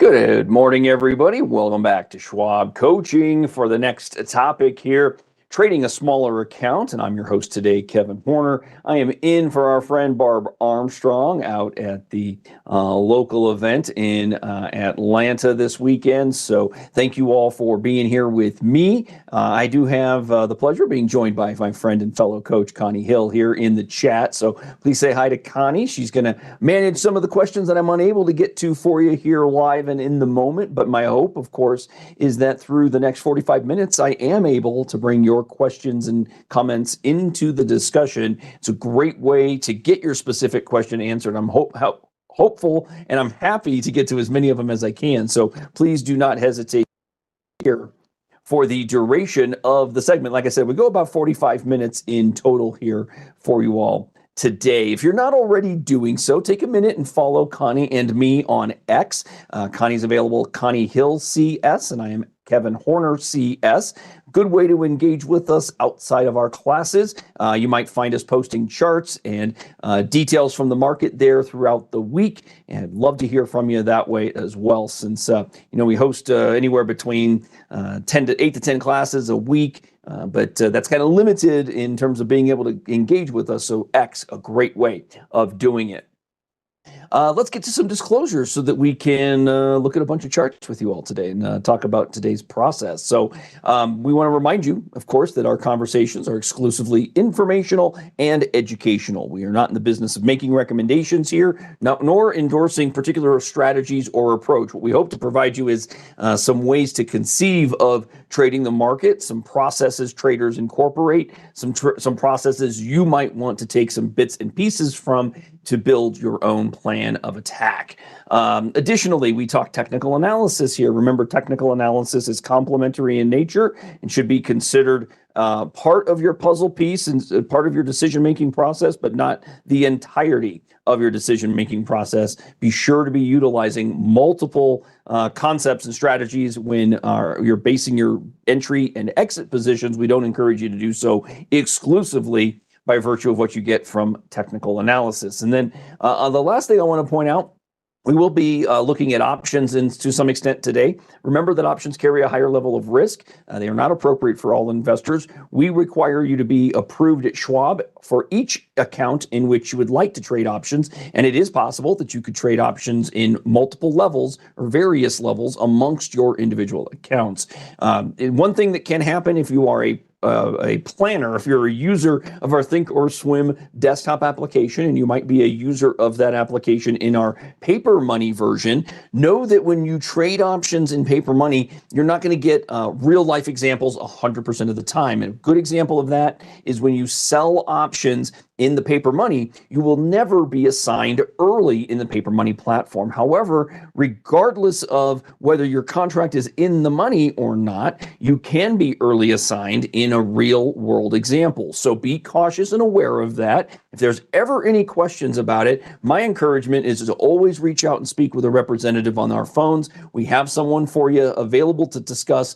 Good morning, everybody. Welcome back to Schwab Coaching for the next topic here, trading a smaller account. And I'm your host today, Kevin Horner. I am in for our friend Barb Armstrong out at the local event in Atlanta this weekend. So thank you all for being here with me. I do have the pleasure of being joined by my friend and fellow coach, Connie Hill, here in the chat. So please say hi to Connie. She's going to manage some of the questions that I'm unable to get to for you here live and in the moment. But my hope, of course, is that through the next 45 minutes, I am able to bring your questions and comments into the discussion. It's a great way to get your specific question answered. I'm hopeful and I'm happy to get to as many of them as I can. So please do not hesitate here for the duration of the segment. Like I said, we go about 45 minutes in total here for you all today. If you're not already doing so, take a minute and follow Connie and me on X. Connie's available, Connie Hill CS, and I am Kevin Horner CS. Good way to engage with us outside of our classes. You might find us posting charts and details from the market there throughout the week, and I'd love to hear from you that way as well. Since we host anywhere between 8 to 10 classes a week, but that's kind of limited in terms of being able to engage with us. So X, a great way of doing it. Let's get to some disclosures so that we can look at a bunch of charts with you all today and talk about today's process. So we want to remind you, of course, that our conversations are exclusively informational and educational. We are not in the business of making recommendations here, nor endorsing particular strategies or approach. What we hope to provide you is some ways to conceive of trading the market, some processes traders incorporate, some processes you might want to take some bits and pieces from to build your own plan of attack. Additionally, we talk technical analysis here. Remember, technical analysis is complementary in nature and should be considered part of your puzzle piece and part of your decision-making process, but not the entirety of your decision-making process. Be sure to be utilizing multiple concepts and strategies when you're basing your entry and exit positions. We don't encourage you to do so exclusively by virtue of what you get from technical analysis. And then the last thing I want to point out, we will be looking at options to some extent today. Remember that options carry a higher level of risk. They are not appropriate for all investors. We require you to be approved at Schwab for each account in which you would like to trade options. And it is possible that you could trade options in multiple levels or various levels amongst your individual accounts. And one thing that can happen if you are a planner, if you're a user of our thinkorswim desktop application, and you might be a user of that application in our paper money version, know that when you trade options in paper money, you're not going to get real life examples 100% of the time. And a good example of that is when you sell options in the paper money, you will never be assigned early in the paper money platform. However, regardless of whether your contract is in the money or not, you can be early assigned in a real world example. So be cautious and aware of that. If there's ever any questions about it, my encouragement is to always reach out and speak with a representative on our phones. We have someone for you available to discuss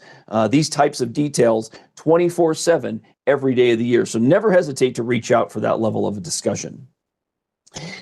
these types of details 24/7 every day of the year. So never hesitate to reach out for that level of a discussion.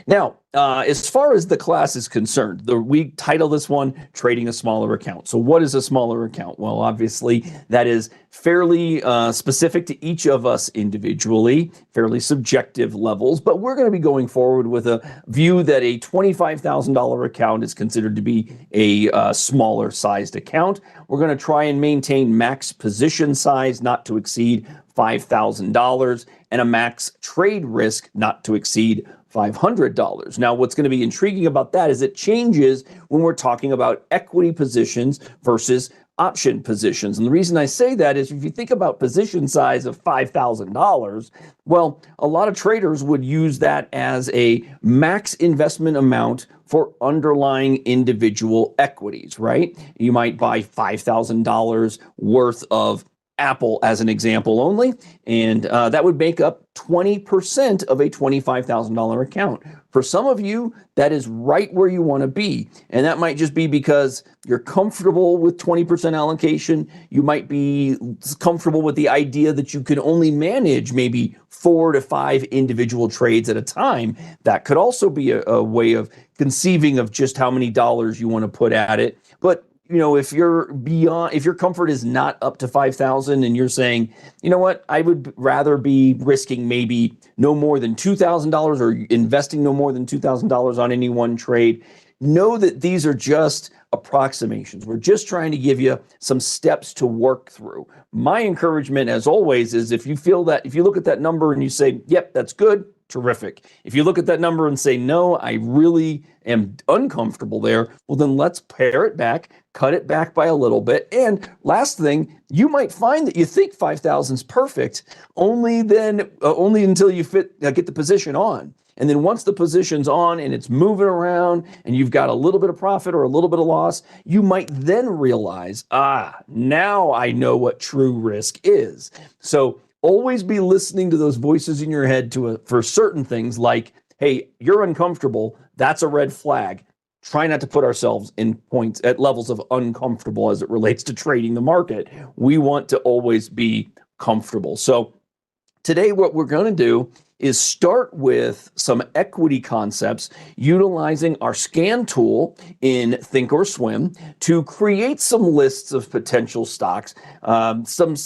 Now, as far as the class is concerned, we title this one Trading a Smaller Account. So what is a smaller account? Well, obviously, that is fairly specific to each of us individually, fairly subjective levels, but we're going to be going forward with a view that a $25,000 account is considered to be a smaller sized account. We're going to try and maintain max position size not to exceed $5,000 and a max trade risk not to exceed $500. Now, what's going to be intriguing about that is it changes when we're talking about equity positions versus option positions. And the reason I say that is if you think about position size of $5,000, well, a lot of traders would use that as a max investment amount for underlying individual equities, right? You might buy $5,000 worth of Apple as an example only, and that would make up 20% of a $25,000 account. For some of you, that is right where you want to be, and that might just be because you're comfortable with 20% allocation. You might be comfortable with the idea that you can only manage maybe 4 to 5 individual trades at a time. That could also be a way of conceiving of just how many dollars you want to put at it. But if your comfort is not up to 5,000 and you're saying, you know what, I would rather be risking maybe no more than $2,000 or investing no more than $2,000 on any one trade, know that these are just approximations. We're just trying to give you some steps to work through. My encouragement, as always, is if you look at that number and you say, yep, that's good, terrific. If you look at that number and say, no, I really am uncomfortable there, well, then let's pare it back, cut it back by a little bit. And last thing, you might find that you think 5,000 is perfect, only until you get the position on. And then once the position's on and it's moving around and you've got a little bit of profit or a little bit of loss, you might then realize, now I know what true risk is. So always be listening to those voices in your head for certain things like, hey, you're uncomfortable. That's a red flag. Try not to put ourselves in points at levels of uncomfortable as it relates to trading the market. We want to always be comfortable. So today, what we're going to do is start with some equity concepts utilizing our scan tool in thinkorswim to create some lists of potential stocks, some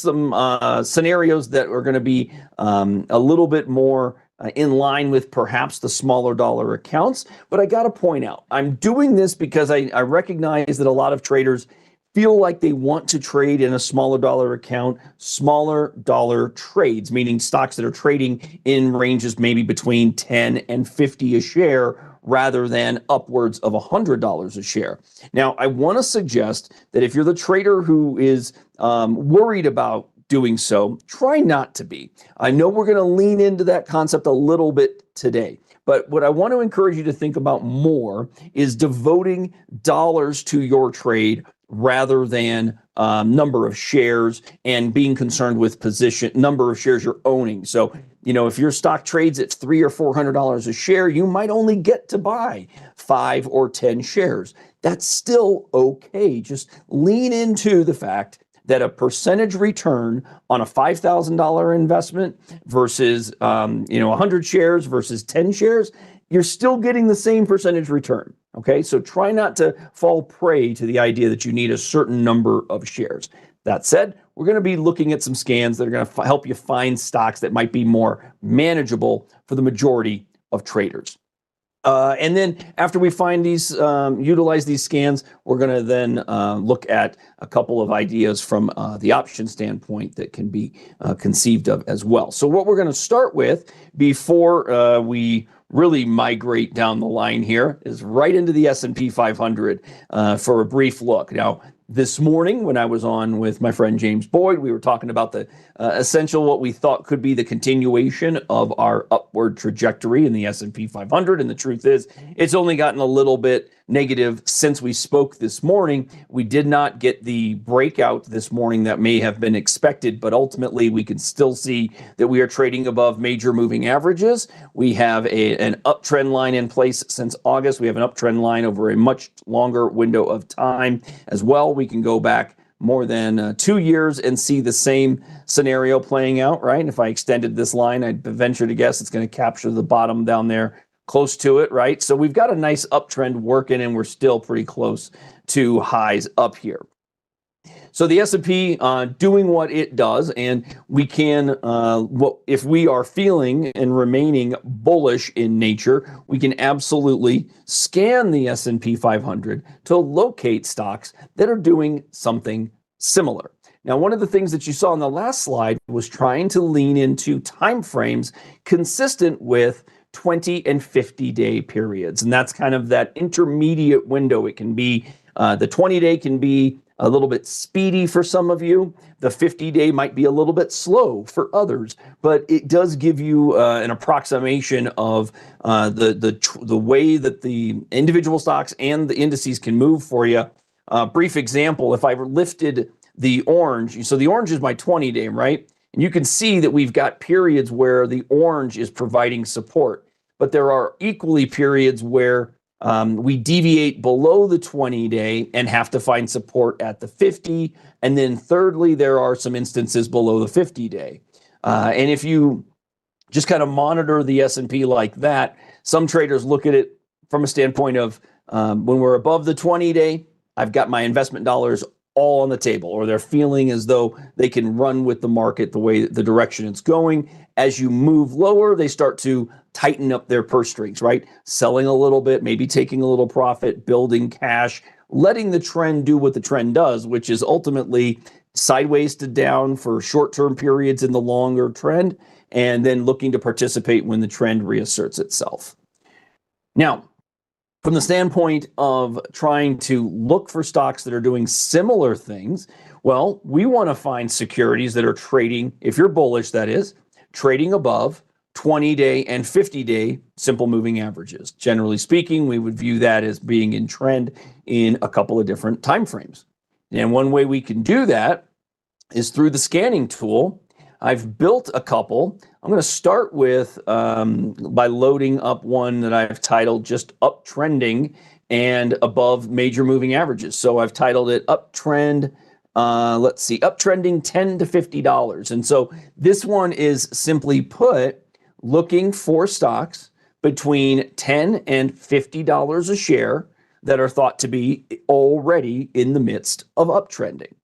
scenarios that are going to be a little bit more in line with perhaps the smaller dollar accounts. But I got to point out, I'm doing this because I recognize that a lot of traders feel like they want to trade in a smaller dollar account, smaller dollar trades, meaning stocks that are trading in ranges maybe between 10 and 50 a share rather than upwards of $100 a share. Now, I want to suggest that if you're the trader who is worried about doing so, try not to be. I know we're going to lean into that concept a little bit today. But what I want to encourage you to think about more is devoting dollars to your trade rather than number of shares and being concerned with number of shares you're owning. So, if your stock trades at $300 or $400 a share, you might only get to buy 5 or 10 shares. That's still okay. Just lean into the fact that a percentage return on a $5,000 investment versus 100 shares versus 10 shares, you're still getting the same percentage return. Okay, so try not to fall prey to the idea that you need a certain number of shares. That said, we're going to be looking at some scans that are going to help you find stocks that might be more manageable for the majority of traders. And then after we find these, utilize these scans, we're going to then look at a couple of ideas from the option standpoint that can be conceived of as well. So what we're going to start with before we really migrate down the line here is right into the S&P 500 for a brief look. Now, this morning when I was on with my friend James Boyd, we were talking about the what we thought could be the continuation of our upward trajectory in the S&P 500. And the truth is, it's only gotten a little bit negative since we spoke this morning. We did not get the breakout this morning that may have been expected, but ultimately we can still see that we are trading above major moving averages. We have an uptrend line in place since August. We have an uptrend line over a much longer window of time as well. We can go back more than 2 years and see the same scenario playing out, right? And if I extended this line, I'd venture to guess it's going to capture the bottom down there close to it, right? So we've got a nice uptrend working and we're still pretty close to highs up here. So the S&P doing what it does, and we can, if we are feeling and remaining bullish in nature, we can absolutely scan the S&P 500 to locate stocks that are doing something similar. Now, one of the things that you saw on the last slide was trying to lean into time frames consistent with 20 and 50-day periods, and that's kind of that intermediate window. It can be the 20-day can be a little bit speedy for some of you. The 50-day might be a little bit slow for others, but it does give you an approximation of the way that the individual stocks and the indices can move for you. Brief example, if I lifted the orange. So the orange is my 20-day, right? And you can see that we've got periods where the orange is providing support, but there are equally periods where we deviate below the 20-day and have to find support at the 50. And then thirdly, there are some instances below the 50-day. And if you just kind of monitor the S&P like that, some traders look at it from a standpoint of when we're above the 20-day, I've got my investment dollars all on the table, or they're feeling as though they can run with the market the way, the direction it's going. As you move lower, they start to tighten up their purse strings, right? Selling a little bit, maybe taking a little profit, building cash, letting the trend do what the trend does, which is ultimately sideways to down for short-term periods in the longer trend, and then looking to participate when the trend reasserts itself. Now, from the standpoint of trying to look for stocks that are doing similar things, well, we want to find securities that are trading, if you're bullish, that is, trading above 20-day and 50-day simple moving averages. Generally speaking, we would view that as being in trend in a couple of different time frames. And one way we can do that is through the scanning tool. I've built a couple. I'm going to start with by loading up one that I've titled just uptrending and above major moving averages. So I've titled it uptrend. Let's see, uptrending $10 to $50. And so this one is simply put looking for stocks between $10 and $50 a share that are thought to be already in the midst of uptrending.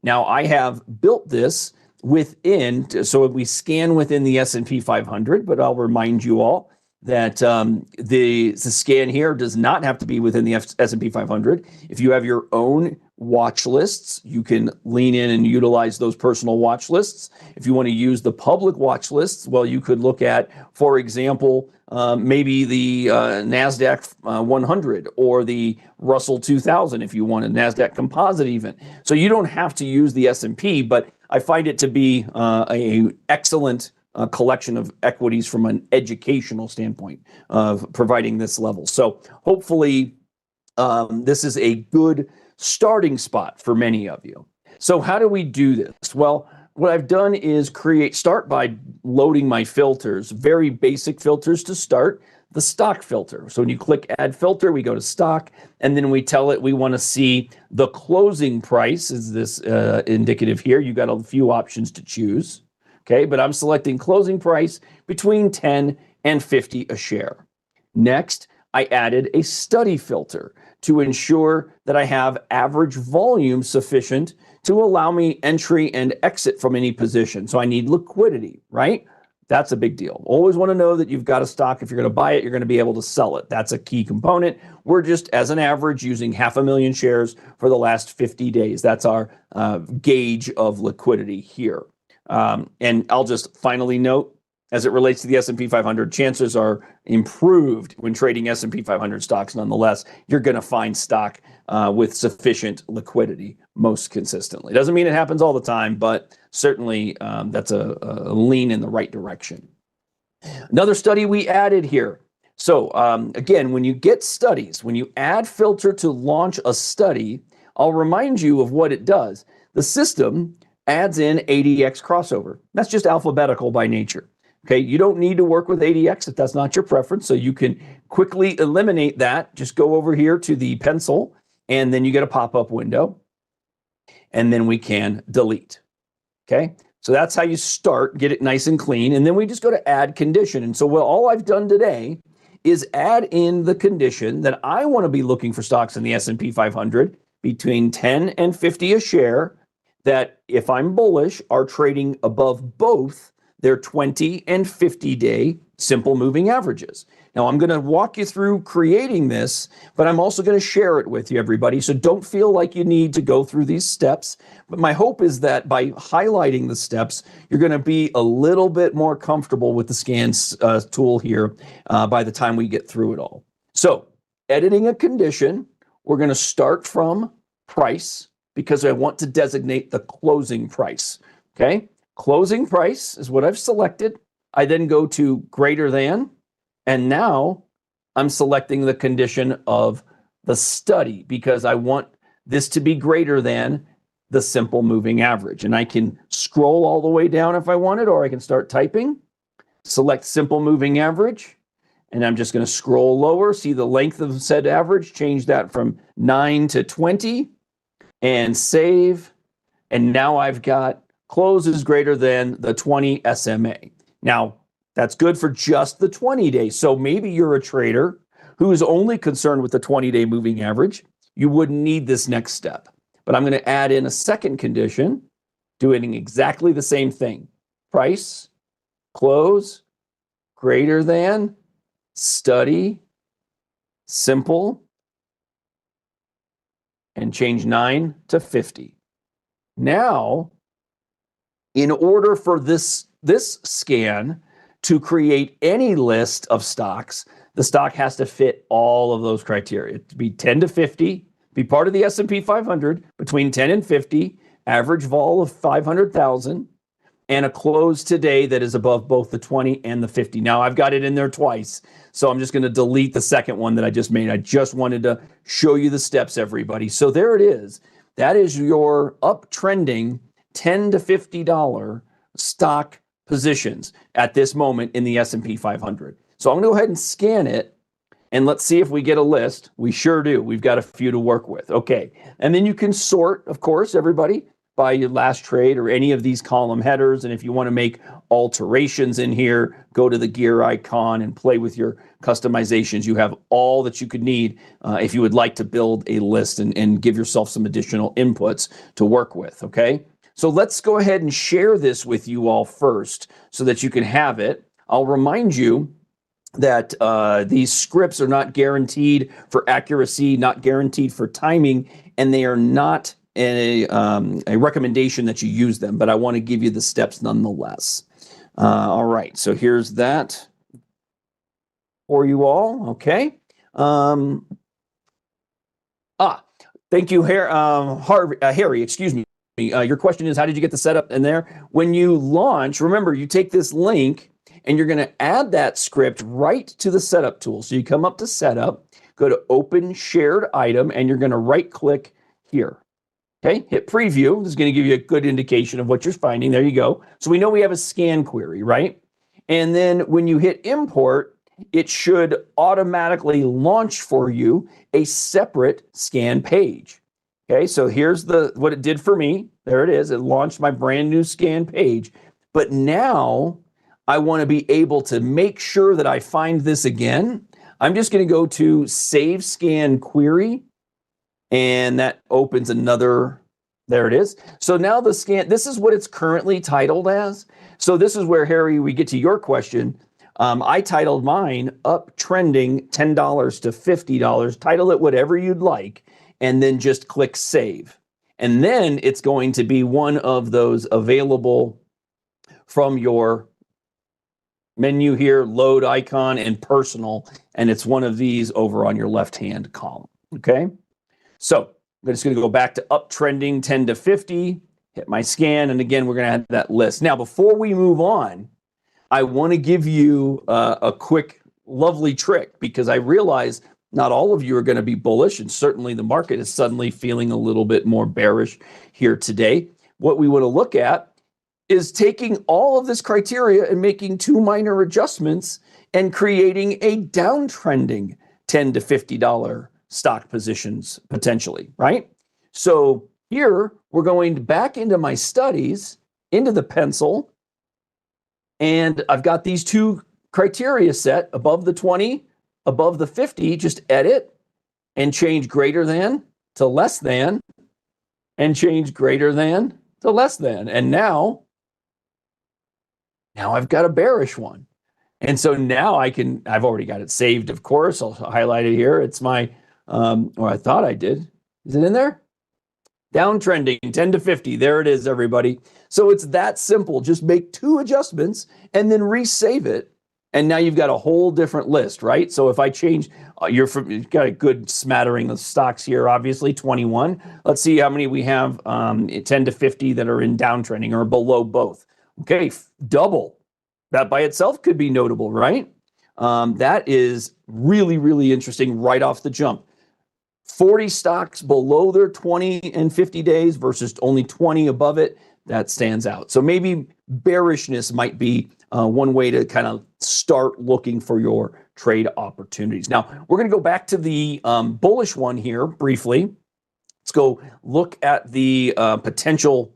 Now I have built this within, so we scan within the S&P 500, but I'll remind you all that the scan here does not have to be within the S&P 500. If you have your own watch lists, you can lean in and utilize those personal watch lists. If you want to use the public watch lists, well, you could look at, for example, maybe the NASDAQ 100 or the Russell 2000 if you want a NASDAQ composite even. So you don't have to use the S&P, but I find it to be an excellent collection of equities from an educational standpoint of providing this level. So hopefully this is a good starting spot for many of you. So how do we do this? Well, what I've done is start by loading my filters, very basic filters to start. The stock filter. So when you click add filter, we go to stock, and then we tell it we want to see the closing price. Is this indicative here? You got a few options to choose. Okay, but I'm selecting closing price between 10 and 50 a share. Next, I added a study filter to ensure that I have average volume sufficient to allow me entry and exit from any position. So I need liquidity, right? That's a big deal. Always want to know that you've got a stock. If you're going to buy it, you're going to be able to sell it. That's a key component. We're just, as an average, using 500,000 shares for the last 50 days. That's our gauge of liquidity here. And I'll just finally note, as it relates to the S&P 500, chances are improved when trading S&P 500 stocks. Nonetheless, you're going to find stock with sufficient liquidity most consistently. Doesn't mean it happens all the time, but certainly that's a lean in the right direction. Another study we added here. So again, when you get studies, when you add filter to launch a study, I'll remind you of what it does. The system adds in ADX crossover. That's just alphabetical by nature. Okay, you don't need to work with ADX if that's not your preference, so you can quickly eliminate that. Just go over here to the pencil, and then you get a pop-up window, and then we can delete. Okay, so that's how you start, get it nice and clean, and then we just go to add condition. And so all I've done today is add in the condition that I want to be looking for stocks in the S&P 500 between 10 and 50 a share that, if I'm bullish, are trading above both their 20 and 50-day simple moving averages. Now, I'm going to walk you through creating this, but I'm also going to share it with you, everybody. So don't feel like you need to go through these steps. But my hope is that by highlighting the steps, you're going to be a little bit more comfortable with the scans tool here by the time we get through it all. So editing a condition, we're going to start from price because I want to designate the closing price. Okay? Closing price is what I've selected. I then go to greater than, and now I'm selecting the condition of the study because I want this to be greater than the simple moving average. And I can scroll all the way down if I wanted, or I can start typing, select simple moving average, and I'm just going to scroll lower, see the length of said average, change that from 9 to 20, and save. And now I've got close is greater than the 20 SMA. Now, that's good for just the 20 days. So maybe you're a trader who is only concerned with the 20-day moving average. You wouldn't need this next step. But I'm going to add in a second condition, doing exactly the same thing. Price, close, greater than, study, simple, and change 9 to 50. Now, in order for this scan to create any list of stocks, the stock has to fit all of those criteria. To be 10 to 50, be part of the S&P 500, between 10 and 50, average vol of 500,000, and a close today that is above both the 20 and the 50. Now, I've got it in there twice, so I'm just going to delete the second one that I just made. I just wanted to show you the steps, everybody. So there it is. That is your uptrending $10 to $50 stock positions at this moment in the S&P 500. So I'm going to go ahead and scan it, and let's see if we get a list. We sure do. We've got a few to work with. Okay. And then you can sort, of course, everybody, by your last trade or any of these column headers. And if you want to make alterations in here, go to the gear icon and play with your customizations. You have all that you could need if you would like to build a list and give yourself some additional inputs to work with. Okay. So let's go ahead and share this with you all first so that you can have it. I'll remind you that these scripts are not guaranteed for accuracy, not guaranteed for timing, and they are not a recommendation that you use them, but I want to give you the steps nonetheless. All right, so here's that for you all, okay? Thank you, Harry, excuse me. Your question is, how did you get the setup in there? When you launch, remember, you take this link and you're going to add that script right to the setup tool. So you come up to setup, go to open shared item, and you're going to right click here. Okay, hit preview. This is going to give you a good indication of what you're finding. There you go. So we know we have a scan query, right? And then when you hit import, it should automatically launch for you a separate scan page. Okay, so here's what it did for me. There it is. It launched my brand new scan page. But now I want to be able to make sure that I find this again. I'm just going to go to Save Scan Query, and that opens another, there it is. So now the scan, this is what it's currently titled as. So this is where, Harry, we get to your question. I titled mine Uptrending $10 to $50. Title it whatever you'd like, and then just click Save. And then it's going to be one of those available from your menu here, load icon and personal, and it's one of these over on your left-hand column, okay? So I'm just going to go back to uptrending 10 to 50, hit my scan, and again, we're going to have that list. Now, before we move on, I want to give you a quick, lovely trick, because I realize not all of you are going to be bullish, and certainly the market is suddenly feeling a little bit more bearish here today. What we want to look at is taking all of this criteria and making two minor adjustments and creating a downtrending $10 to $50 stock positions potentially, right? So here we're going back into my studies, into the pencil, and I've got these two criteria set above the 20, above the 50, just edit and change greater than to less than and change greater than to less than. And now I've got a bearish one. And so now I've already got it saved, of course. I'll highlight it here. It's my, or I thought I did. Is it in there? Downtrending 10 to 50. There it is, everybody. So it's that simple. Just make two adjustments and then resave it. And now you've got a whole different list, right? So if I change, you've got a good smattering of stocks here, obviously, 21. Let's see how many we have, 10 to 50 that are in downtrending or below both. Okay, double. That by itself could be notable, right? That is really, really interesting right off the jump. 40 stocks below their 20 and 50 days versus only 20 above it, that stands out. So maybe bearishness might be one way to kind of start looking for your trade opportunities. Now, we're going to go back to the bullish one here briefly. Let's go look at the potential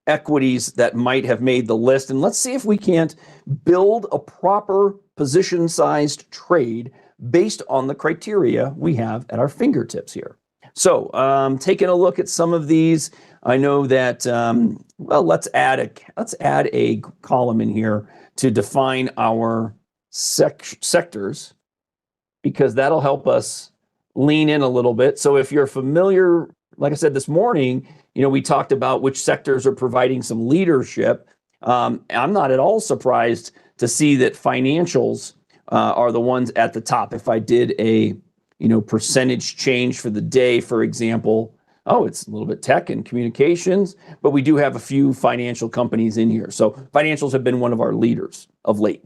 equities that might have made the list, and let's see if we can't build a proper position-sized trade based on the criteria we have at our fingertips here. So taking a look at some of these, I know that, well, let's add a column in here to define our sectors, because that'll help us lean in a little bit. So if you're familiar, like I said this morning, we talked about which sectors are providing some leadership. I'm not at all surprised to see that financials are the ones at the top. If I did a percentage change for the day, for example, it's a little bit tech and communications, but we do have a few financial companies in here. So financials have been one of our leaders of late.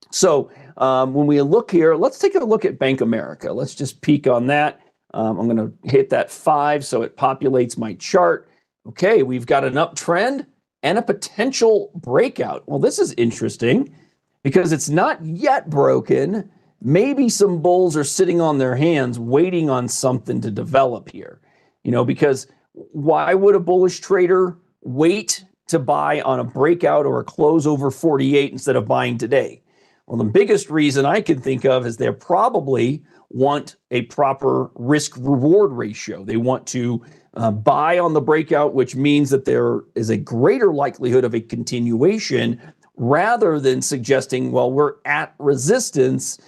So when we look here, let's take a look at Bank America. Let's just peek on that. I'm going to hit that 5 so it populates my chart. Okay, we've got an uptrend and a potential breakout. Well, this is interesting because it's not yet broken. Maybe some bulls are sitting on their hands waiting on something to develop here. Because why would a bullish trader wait to buy on a breakout or a close over 48 instead of buying today? Well, the biggest reason I can think of is they probably want a proper risk-reward ratio. They want to buy on the breakout, which means that there is a greater likelihood of a continuation, rather than suggesting, well, we're at resistance.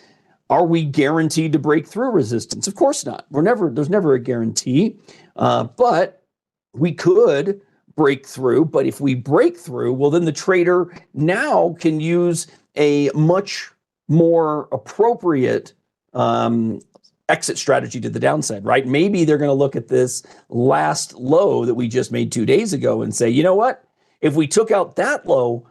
Are we guaranteed to break through resistance? Of course not. There's never a guarantee, but we could break through. But if we break through, well, then the trader now can use a much more appropriate exit strategy to the downside, right? Maybe they're going to look at this last low that we just made 2 days ago and say, you know what? If we took out that low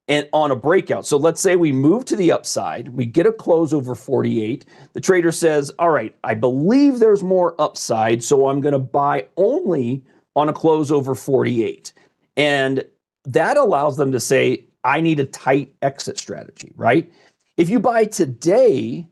and on a breakout, so let's say we move to the upside, we get a close over 48, the trader says, all right, I believe there's more upside, so I'm going to buy only on a close over 48. And that allows them to say, I need a tight exit strategy, right? If you buy today,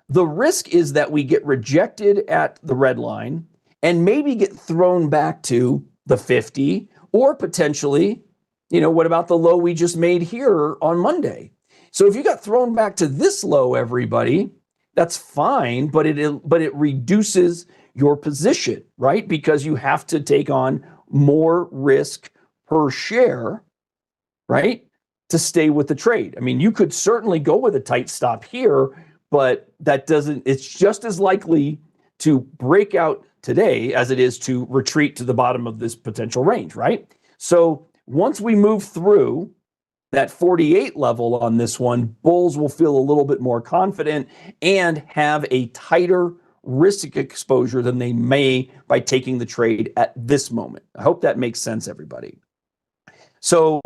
the risk is that we get rejected at the red line and maybe get thrown back to the 50, or potentially, what about the low we just made here on Monday? So if you got thrown back to this low, everybody, that's fine, but it reduces your position, right? Because you have to take on more risk per share, right, to stay with the trade. I mean, you could certainly go with a tight stop here, but it's just as likely to break out today as it is to retreat to the bottom of this potential range, right? So once we move through that 48 level on this one, bulls will feel a little bit more confident and have a tighter risk exposure than they may by taking the trade at this moment. I hope that makes sense, everybody. So,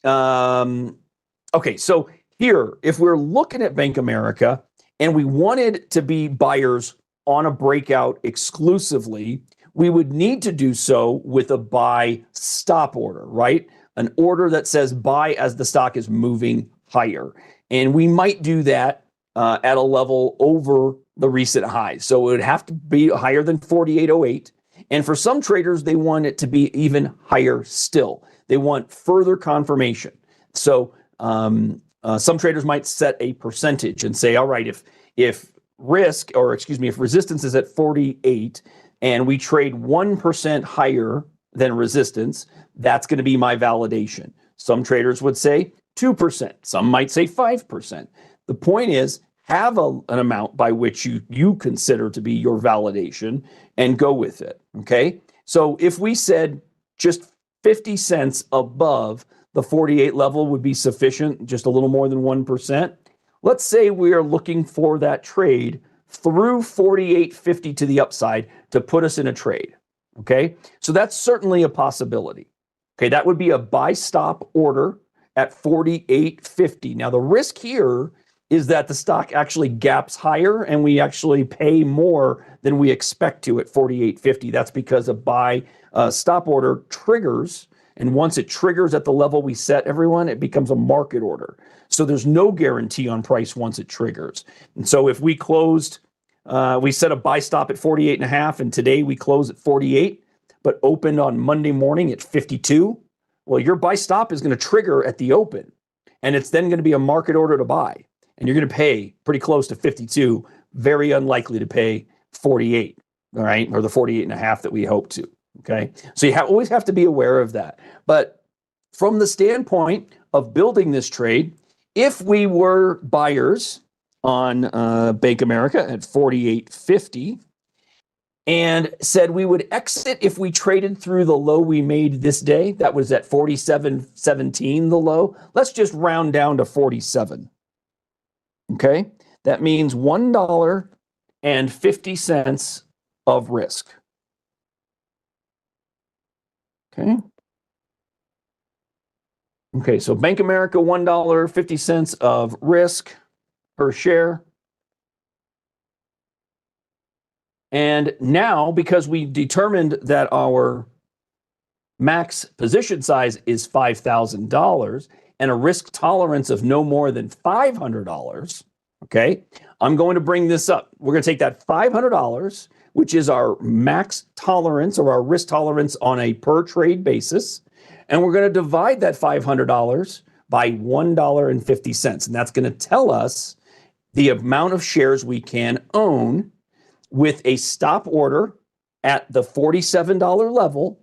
okay, so here, if we're looking at Bank America and we wanted to be buyers on a breakout exclusively, we would need to do so with a buy stop order, right? An order that says buy as the stock is moving higher. And we might do that at a level over the recent highs. So it would have to be higher than 48.08. And for some traders, they want it to be even higher still. They want further confirmation. So some traders might set a percentage and say, all right, if resistance is at 48 and we trade 1% higher than resistance, that's going to be my validation. Some traders would say 2%. Some might say 5%. The point is, have an amount by which you consider to be your validation and go with it, okay? So if we said just 50 cents above the 48 level would be sufficient, just a little more than 1%. Let's say we are looking for that trade through 48.50 to the upside to put us in a trade, okay? So that's certainly a possibility. Okay, that would be a buy stop order at 48.50. Now the risk here is that the stock actually gaps higher and we actually pay more than we expect to at 48.50. That's because a buy stop order triggers, and once it triggers at the level we set, everyone, it becomes a market order. So there's no guarantee on price once it triggers. And so if we closed, we set a buy stop at 48.5, and today we close at 48, but opened on Monday morning at 52, well, your buy stop is going to trigger at the open, and it's then going to be a market order to buy. And you're going to pay pretty close to 52, very unlikely to pay 48, all right, or the 48.5 that we hope to, okay? So you always have to be aware of that. But from the standpoint of building this trade, if we were buyers on Bank America at 48.50 and said we would exit if we traded through the low we made this day, that was at 47.17, the low, let's just round down to 47. Okay, that means $1.50 of risk. Okay. Okay, so Bank America, $1.50 of risk per share. And now, because we determined that our max position size is $5,000 and a risk tolerance of no more than $500, okay, I'm going to bring this up. We're going to take that $500, which is our max tolerance or our risk tolerance on a per trade basis, and we're going to divide that $500 by $1.50. And that's going to tell us the amount of shares we can own with a stop order at the $47 level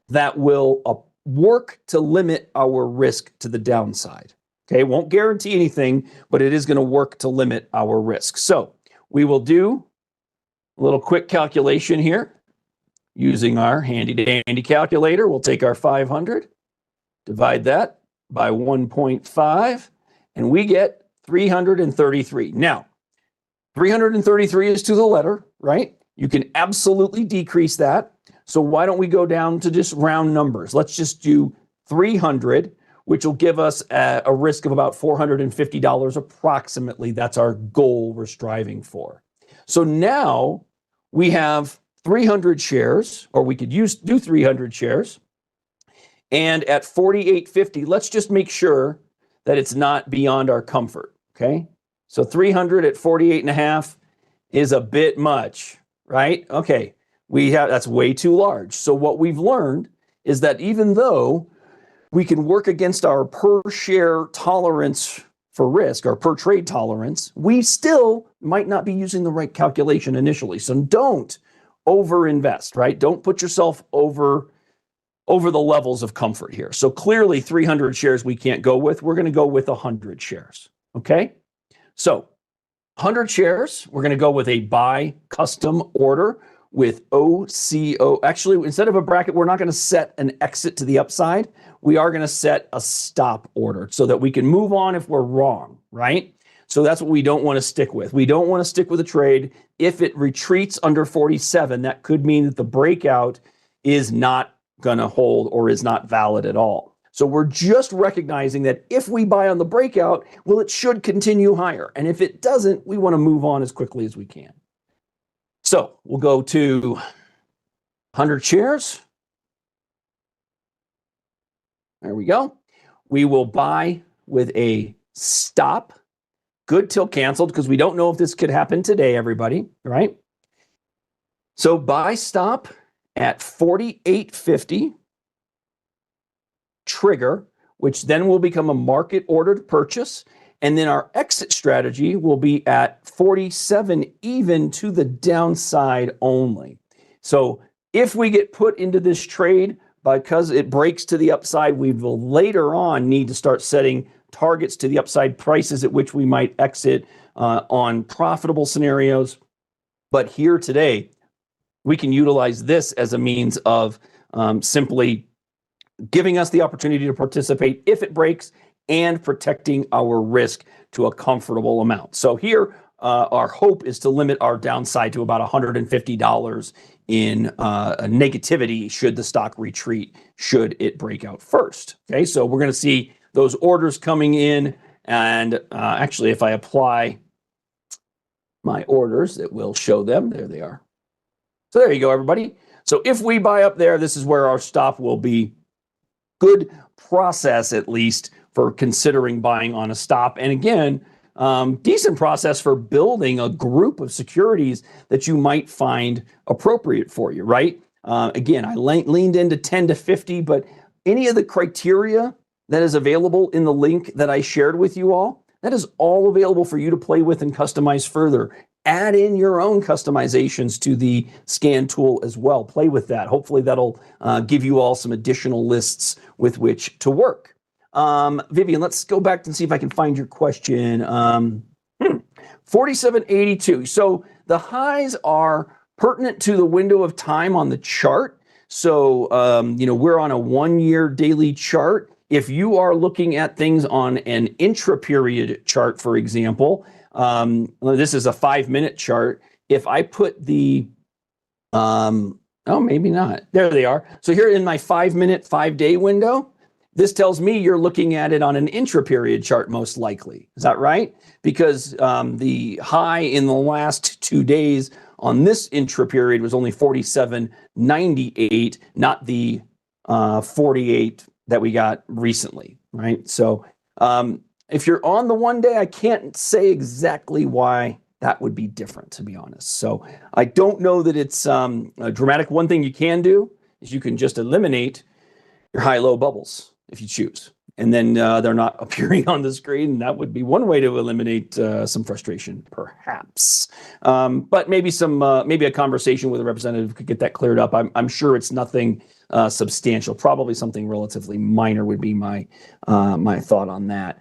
that will work to limit our risk to the downside. Okay, won't guarantee anything, but it is going to work to limit our risk. So we will do a little quick calculation here using our handy dandy calculator. We'll take our 500, divide that by 1.5, and we get 333. Now, 333 is to the letter, right? You can absolutely decrease that. So why don't we go down to just round numbers? Let's just do 300, which will give us a risk of about $450 approximately. That's our goal we're striving for. So now we have 300 shares, or we could do 300 shares. And at 48.50, let's just make sure that it's not beyond our comfort, okay? So 300 at 48.5 is a bit much, right? Okay, that's way too large. So what we've learned is that even though we can work against our per share tolerance for risk, our per trade tolerance, we still might not be using the right calculation initially. So don't overinvest, right? Don't put yourself over the levels of comfort here. So clearly 300 shares we can't go with. We're going to go with 100 shares, okay? So 100 shares, we're going to go with a buy custom order with OCO. Actually, instead of a bracket, we're not going to set an exit to the upside. We are going to set a stop order so that we can move on if we're wrong, right? So that's what we don't want to stick with. We don't want to stick with a trade. If it retreats under 47, that could mean that the breakout is not going to hold or is not valid at all. So we're just recognizing that if we buy on the breakout, well, it should continue higher. And if it doesn't, we want to move on as quickly as we can. So we'll go to 100 shares. There we go. We will buy with a stop, good till canceled, because we don't know if this could happen today, everybody, right? So buy stop at 48.50. Trigger, which then will become a market ordered purchase. And then our exit strategy will be at 47 even to the downside only. So if we get put into this trade because it breaks to the upside, we will later on need to start setting targets to the upside, prices at which we might exit on profitable scenarios. But here today, we can utilize this as a means of simply giving us the opportunity to participate if it breaks and protecting our risk to a comfortable amount. So here, our hope is to limit our downside to about $150 in negativity should the stock retreat, should it break out first. Okay, so we're going to see those orders coming in And actually, if I apply my orders, it will show them. There they are. So there you go, everybody. So if we buy up there, this is where our stop will be. Good process, at least, for considering buying on a stop. And again, decent process for building a group of securities that you might find appropriate for you, right? Again, I leaned into 10 to 50, but any of the criteria that is available in the link that I shared with you all, that is all available for you to play with and customize further. Add in your own customizations to the scan tool as well. Play with that. Hopefully that'll give you all some additional lists with which to work. Vivian, let's go back and see if I can find your question. 4782. So the highs are pertinent to the window of time on the chart. So, we're on a 1-year daily chart. If you are looking at things on an intra-period chart, for example, this is a 5-minute chart. If I put the, maybe not. There they are. So here in my 5-minute, 5-day window, this tells me you're looking at it on an intra-period chart most likely. Is that right? Because the high in the last 2 days on this intra-period was only 47.98, not the 48 that we got recently, right? So if you're on the 1 day, I can't say exactly why that would be different, to be honest. So I don't know that it's dramatic. One thing you can do is you can just eliminate your high-low bubbles if you choose. And then they're not appearing on the screen. That would be one way to eliminate some frustration, perhaps. But maybe maybe a conversation with a representative could get that cleared up. I'm sure it's nothing substantial. Probably something relatively minor would be my thought on that.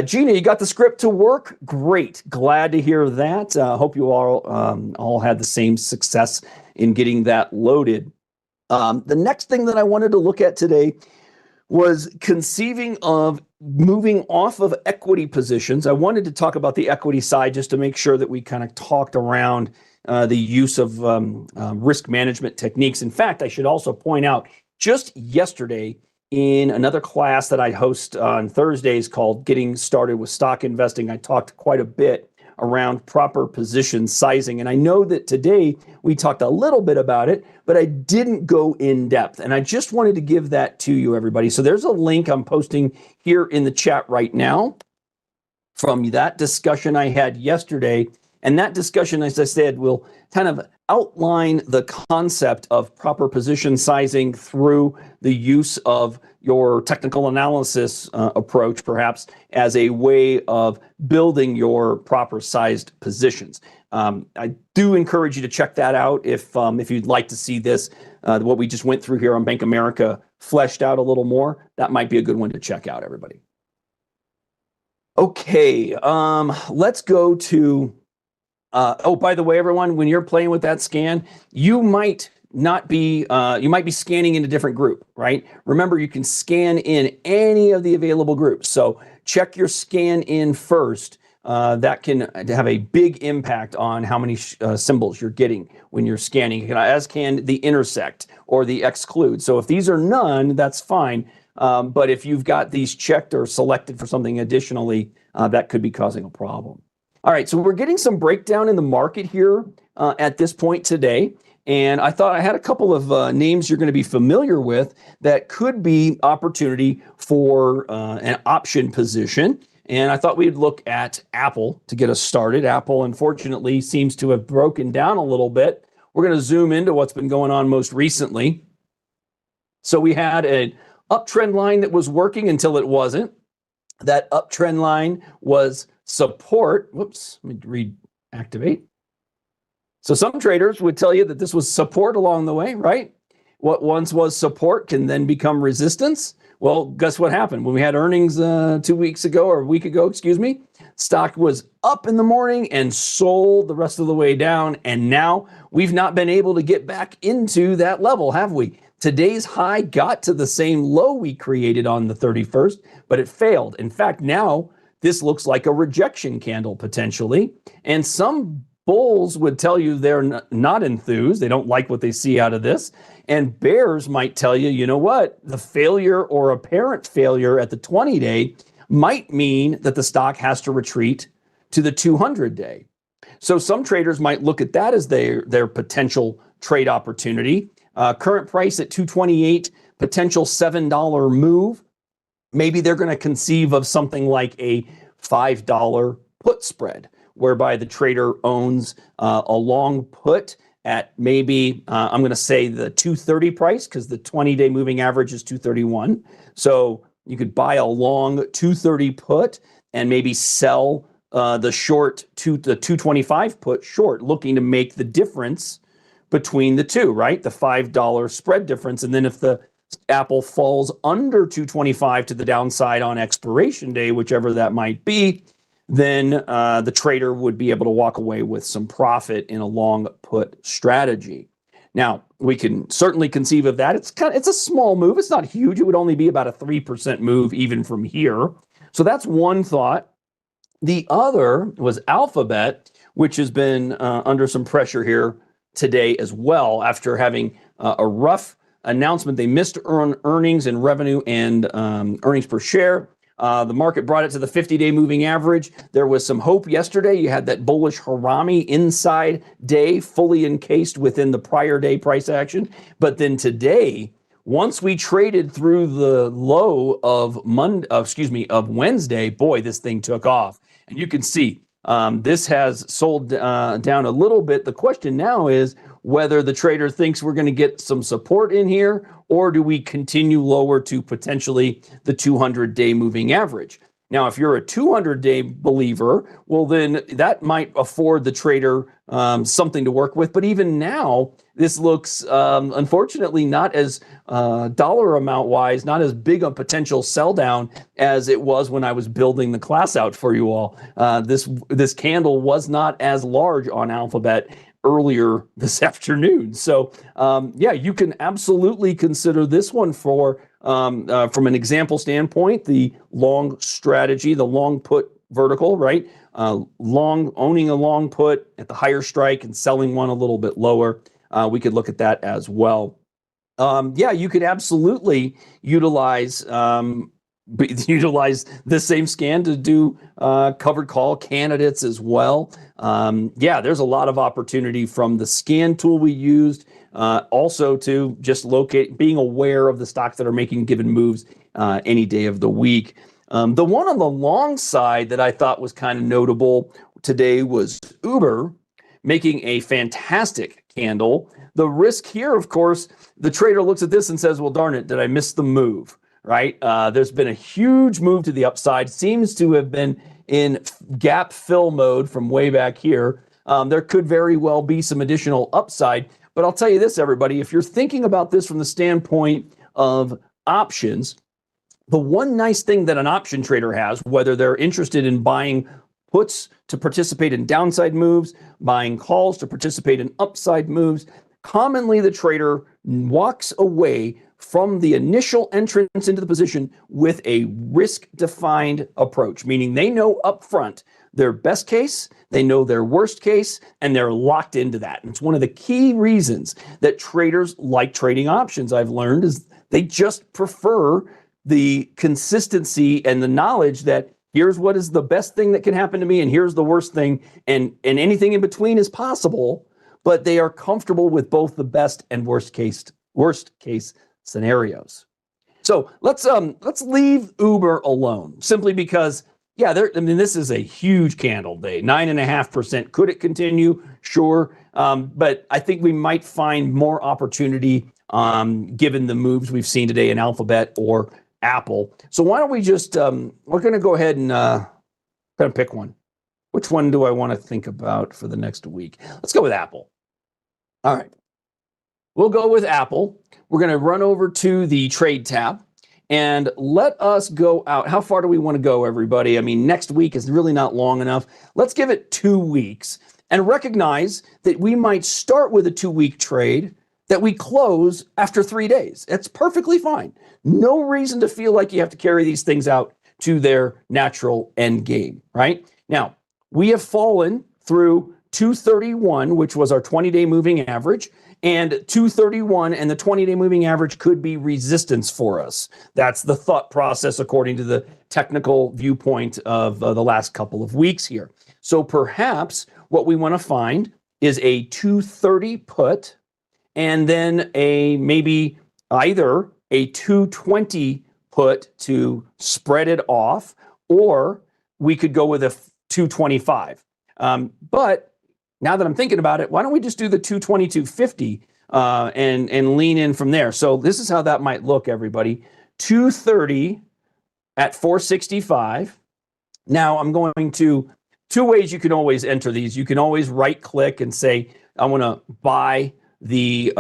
Gina, you got the script to work? Great. Glad to hear that. Hope you all had the same success in getting that loaded. The next thing that I wanted to look at today was conceiving of moving off of equity positions. I wanted to talk about the equity side just to make sure that we kind of talked around the use of risk management techniques. In fact, I should also point out, just yesterday in another class that I host on Thursdays called Getting Started with Stock Investing, I talked quite a bit around proper position sizing. And I know that today we talked a little bit about it, but I didn't go in depth. And I just wanted to give that to you, everybody. So there's a link I'm posting here in the chat right now from that discussion I had yesterday. And that discussion, as I said, will kind of outline the concept of proper position sizing through the use of your technical analysis approach, perhaps as a way of building your proper sized positions. I do encourage you to check that out if you'd like to see this, what we just went through here on Bank America fleshed out a little more. That might be a good one to check out, everybody. Okay, let's go to by the way, everyone, when you're playing with that scan, you might be scanning in a different group, right? Remember, you can scan in any of the available groups. So check your scan in first. That can have a big impact on how many symbols you're getting when you're scanning, as can the intersect or the exclude. So if these are none, that's fine. But if you've got these checked or selected for something additionally, that could be causing a problem. All right, so we're getting some breakdown in the market here at this point today. And I thought I had a couple of names you're going to be familiar with that could be opportunity for an option position. And I thought we'd look at Apple to get us started. Apple, unfortunately, seems to have broken down a little bit. We're going to zoom into what's been going on most recently. So we had an uptrend line that was working until it wasn't. That uptrend line was support. Whoops, let me reactivate. So some traders would tell you that this was support along the way, right? What once was support can then become resistance. Well, guess what happened? When we had earnings 2 weeks ago, or a week ago, excuse me, stock was up in the morning and sold the rest of the way down. And now we've not been able to get back into that level, have we? Today's high got to the same low we created on the 31st, but it failed. In fact, now this looks like a rejection candle potentially. And some bulls would tell you they're not enthused. They don't like what they see out of this. And bears might tell you, you know what? The failure or apparent failure at the 20-day might mean that the stock has to retreat to the 200-day. So some traders might look at that as their potential trade opportunity. Current price at 228, potential $7 move. Maybe they're going to conceive of something like a $5 put spread, whereby the trader owns a long put at maybe, I'm going to say the 230 price, because the 20-day moving average is 231. So you could buy a long 230 put and maybe sell the 225 put short, looking to make the difference between the two, right? The $5 spread difference. And then if the Apple falls under 225 to the downside on expiration day, whichever that might be, then the trader would be able to walk away with some profit in a long put strategy. Now, we can certainly conceive of that. It's a small move. It's not huge. It would only be about a 3% move even from here. So that's one thought. The other was Alphabet, which has been under some pressure here today as well, after having a rough announcement. They missed earnings and revenue and earnings per share. The market brought it to the 50-day moving average. There was some hope yesterday. You had that bullish Harami inside day fully encased within the prior day price action. But then today, once we traded through the low of Wednesday, boy, this thing took off. And you can see this has sold down a little bit. The question now is whether the trader thinks we're going to get some support in here, or do we continue lower to potentially the 200-day moving average? Now, if you're a 200-day believer, well, then that might afford the trader something to work with. But even now, this looks, unfortunately, not as dollar amount wise, not as big a potential sell down as it was when I was building the class out for you all. This candle was not as large on Alphabet earlier this afternoon. So, yeah, you can absolutely consider this one for, from an example standpoint, the long strategy, the long put vertical, right? Owning a long put at the higher strike and selling one a little bit lower. We could look at that as well. Yeah, you could absolutely utilize the same scan to do covered call candidates as well. Yeah, there's a lot of opportunity from the scan tool we used, also to just locate, being aware of the stocks that are making given moves any day of the week. The one on the long side that I thought was kind of notable today was Uber, making a fantastic candle. The risk here, of course, the trader looks at this and says, well, darn it, did I miss the move? Right? There's been a huge move to the upside, seems to have been in gap fill mode from way back here. There could very well be some additional upside, but I'll tell you this, everybody, if you're thinking about this from the standpoint of options, the one nice thing that an option trader has, whether they're interested in buying puts to participate in downside moves, buying calls to participate in upside moves, commonly the trader walks away from the initial entrance into the position with a risk-defined approach, meaning they know upfront their best case, they know their worst case, and they're locked into that. And it's one of the key reasons that traders like trading options, I've learned, is they just prefer the consistency and the knowledge that here's what is the best thing that can happen to me, and here's the worst thing, and anything in between is possible, but they are comfortable with both the best and worst case scenarios. So let's leave Uber alone, simply because, yeah, this is a huge candle day, 9.5%. Could it continue? Sure, but I think we might find more opportunity given the moves we've seen today in Alphabet or Apple. So why don't we just we're going to go ahead and kind of pick one. Which one do I want to think about for the next week? Let's go with Apple. All right. We'll go with Apple. We're going to run over to the trade tab and let us go out. How far do we want to go, everybody? I mean, next week is really not long enough. Let's give it 2 weeks and recognize that we might start with a 2-week trade that we close after 3 days. It's perfectly fine. No reason to feel like you have to carry these things out to their natural end game, right? Now, we have fallen through 231, which was our 20-day moving average, and 231 and the 20-day moving average could be resistance for us. That's the thought process according to the technical viewpoint of the last couple of weeks here. So perhaps what we want to find is a 230 put and then a maybe either a 220 put to spread it off, or we could go with a 225. But now that I'm thinking about it, why don't we just do the 222.50 and lean in from there? So this is how that might look, everybody. 230 at 465. Now I'm going to two ways you can always enter these. You can always right click and say, I want to buy the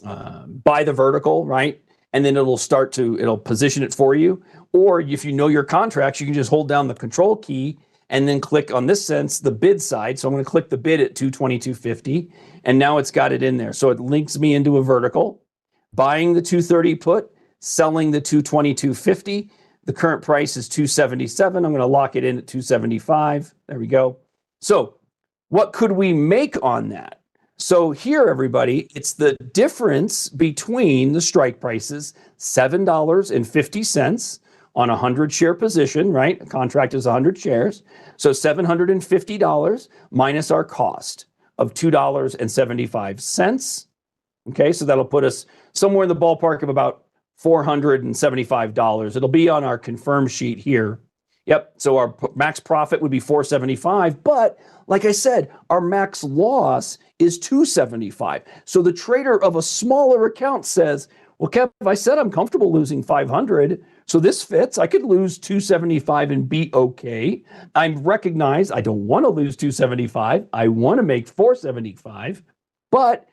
vertical, right? And then it'll position it for you. Or if you know your contracts, you can just hold down the control key and then click on this sense, the bid side. So I'm going to click the bid at 222.50, and now it's got it in there. So it links me into a vertical, buying the 230 put, selling the 222.50. The current price is 277. I'm going to lock it in at 275. There we go. So what could we make on that? So here, everybody, it's the difference between the strike prices, $7.50 on a 100 share position, right? A contract is 100 shares. So $750 minus our cost of $2.75. Okay, so that'll put us somewhere in the ballpark of about $475. It'll be on our confirm sheet here. Yep, so our max profit would be $475, but like I said, our max loss is $275. So the trader of a smaller account says, well, Kev, I said I'm comfortable losing $500, so this fits. I could lose $275 and be okay. I recognize I don't want to lose $275. I want to make $475. But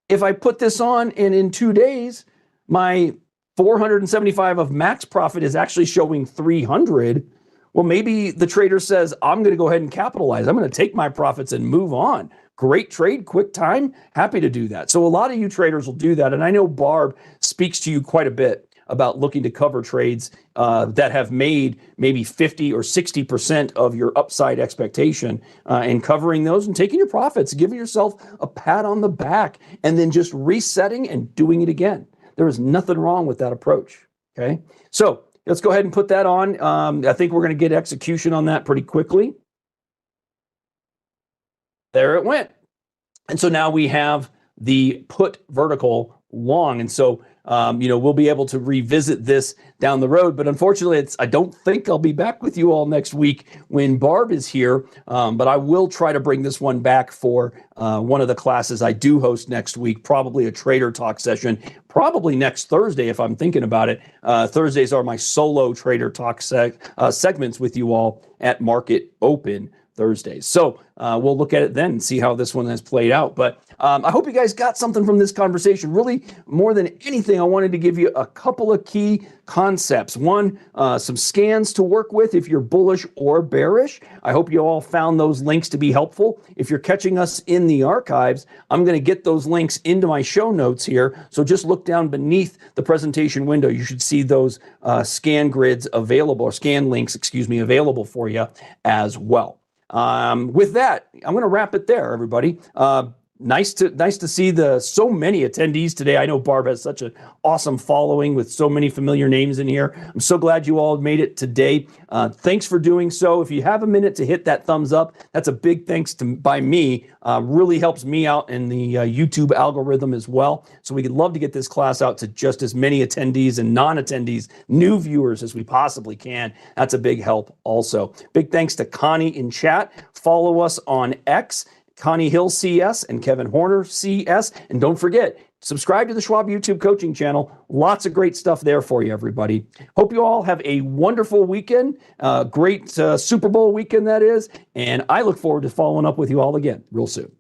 if I put this on and in 2 days, my $475 of max profit is actually showing $300. Well, maybe the trader says, I'm going to go ahead and capitalize. I'm going to take my profits and move on. Great trade, quick time, happy to do that. So a lot of you traders will do that. And I know Barb speaks to you quite a bit about looking to cover trades that have made maybe 50 or 60% of your upside expectation and covering those and taking your profits, giving yourself a pat on the back, and then just resetting and doing it again. There is nothing wrong with that approach, okay? So let's go ahead and put that on. I think we're going to get execution on that pretty quickly. There it went. And so now we have the put vertical long. And so, we'll be able to revisit this down the road. But unfortunately, I don't think I'll be back with you all next week when Barb is here. But I will try to bring this one back for one of the classes I do host next week, probably a trader talk session, probably next Thursday if I'm thinking about it. Thursdays are my solo trader talk segments with you all at Market Open Thursdays. So we'll look at it then and see how this one has played out. But I hope you guys got something from this conversation. Really, more than anything, I wanted to give you a couple of key concepts. One, some scans to work with if you're bullish or bearish. I hope you all found those links to be helpful. If you're catching us in the archives, I'm going to get those links into my show notes here. So just look down beneath the presentation window. You should see those scan grids available, or scan links, available for you as well. With that, I'm going to wrap it there, everybody. Nice to see so many attendees today. I know Barb has such an awesome following with so many familiar names in here. I'm so glad you all made it today. Thanks for doing so. If you have a minute to hit that thumbs up, that's a big thanks by me. Really helps me out in the YouTube algorithm as well. So we could love to get this class out to just as many attendees and non-attendees, new viewers as we possibly can. That's a big help also. Big thanks to Connie in chat. Follow us on X, Connie Hill CS and Kevin Horner CS. And don't forget, subscribe to the Schwab YouTube coaching channel. Lots of great stuff there for you, everybody. Hope you all have a wonderful weekend, great Super Bowl weekend that is. And I look forward to following up with you all again real soon.